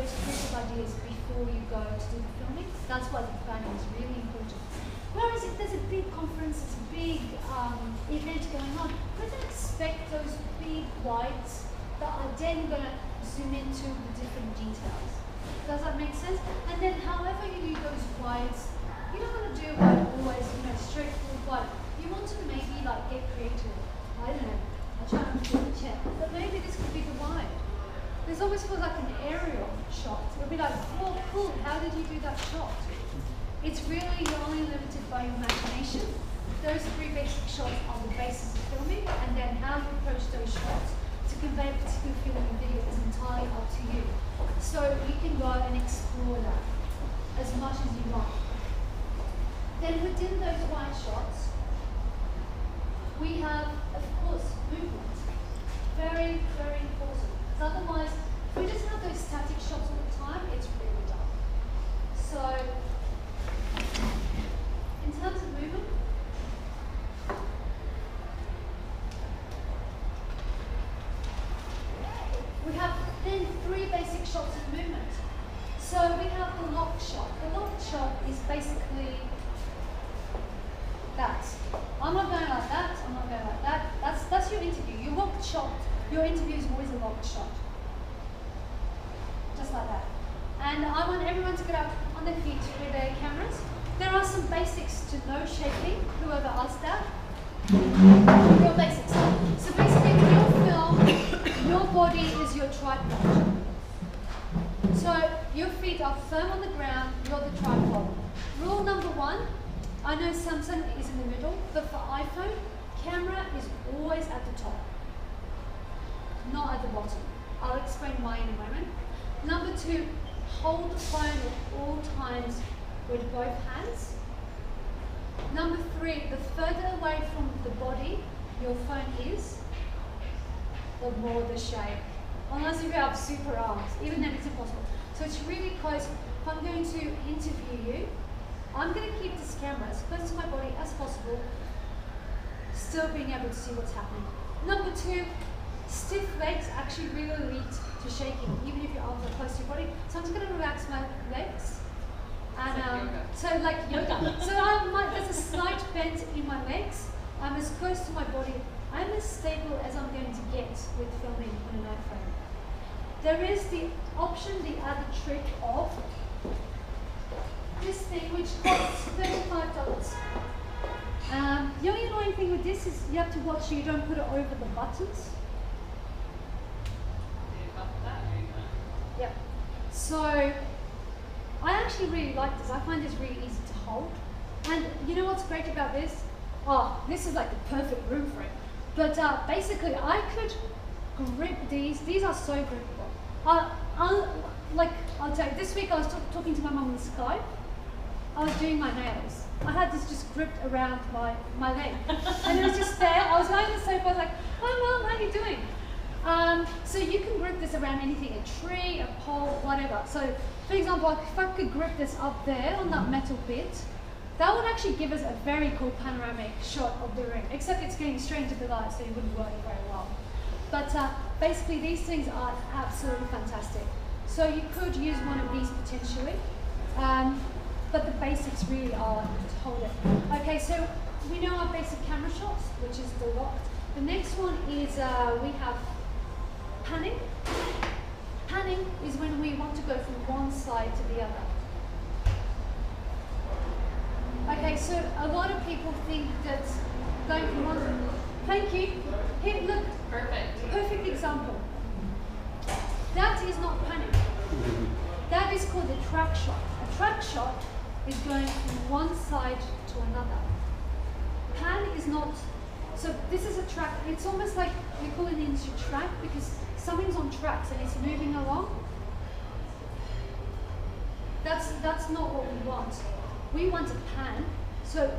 those creative ideas before you go to do the filming. That's why the planning is really important. Whereas if there's a big conference, there's a big event going on, don't expect those big lights that are then going to zoom into the different details. Does that make sense? And then however you do those whites, you don't want to do like always, straightforward white. You want to maybe like get creative. I don't know. I try not to do the chair, but maybe this could be the wide. There's always feels like an aerial shot. It'll be like, oh, cool. How did you do that shot? It's really, you're only limited by your imagination. Those three basic shots are the basis of filming, and then how you approach those shots to convey a particular feeling in video is entirely up to you. So you can go and explore that as much as you want. Then within those wide shots, we have, of course, movement. Very, very important. Because otherwise, if we just have those static shots all the time, it's really dull. So, in terms of movement, we have then three basic shots of movement. So we have the lock shot. The lock shot is basically that. I'm not going like that, I'm not going like that. That's your interview. Your locked shot, your interview is always a locked shot. Just like that. And I want everyone to get up on their feet with their cameras. There are some basics to no shaking, whoever asked that. Your basics. So basically when you film, your body is your tripod. So your feet are firm on the ground, you're the tripod. Rule number one, I know Samsung is in the middle, but for iPhone, camera is always at the top, not at the bottom. I'll explain why in a moment. Number two, hold the phone at all times with both hands. Number three, the further away from the body your phone is, the more the shake. Unless you have super arms, even then it's impossible. So it's really close. If I'm going to interview you, I'm going to keep this camera as close to my body as possible, still being able to see what's happening. Number two, stiff legs actually really lead to shaking, even if your arms are close to your body. So I'm just going to relax my legs. And so like yoga. So there's a slight bend in my legs. I'm as close to my body. I'm as stable as I'm going to get with filming on an iPhone. There is the option, the other trick of this thing, which costs $35. The only annoying thing with this is you have to watch so you don't put it over the buttons. Yeah. So I actually really like this. I find this really easy to hold. And you know what's great about this? Oh, this is like the perfect room for it. But basically, I could grip these. These are so grippable. I'll tell you, this week I was talking to my mum on Skype. I was doing my nails. I had this just gripped around my leg. And it was just there. I was lying on the sofa. I was like, "Hi Mum, how are you doing?" So you can grip this around anything, a tree, a pole, whatever. So for example, if I could grip this up there on that metal bit, that would actually give us a very cool panoramic shot of the room, except it's getting straight into the light, so it wouldn't work very well. But basically these things are absolutely fantastic. So you could use one of these potentially, but the basics really are to hold it. Okay, so we know our basic camera shots, which is the locked. The next one is we have panning. Panning is when we want to go from one side to the other. Okay, so a lot of people think that going from one, thank you, here, look, perfect example. That is not panning. That is called a track shot. A track shot is going from one side to another. Pan is not, so this is a track, it's almost like we call it into track because something's on tracks and it's moving along. That's not what we want. We want a pan, so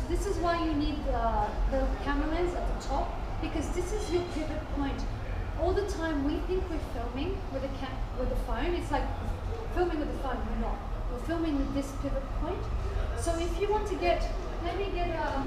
this is why you need the camera lens at the top, because this is your pivot point. All the time we think we're filming with the phone. It's like filming with the phone. We're not. We're filming with this pivot point. So if you want to get, let me get a.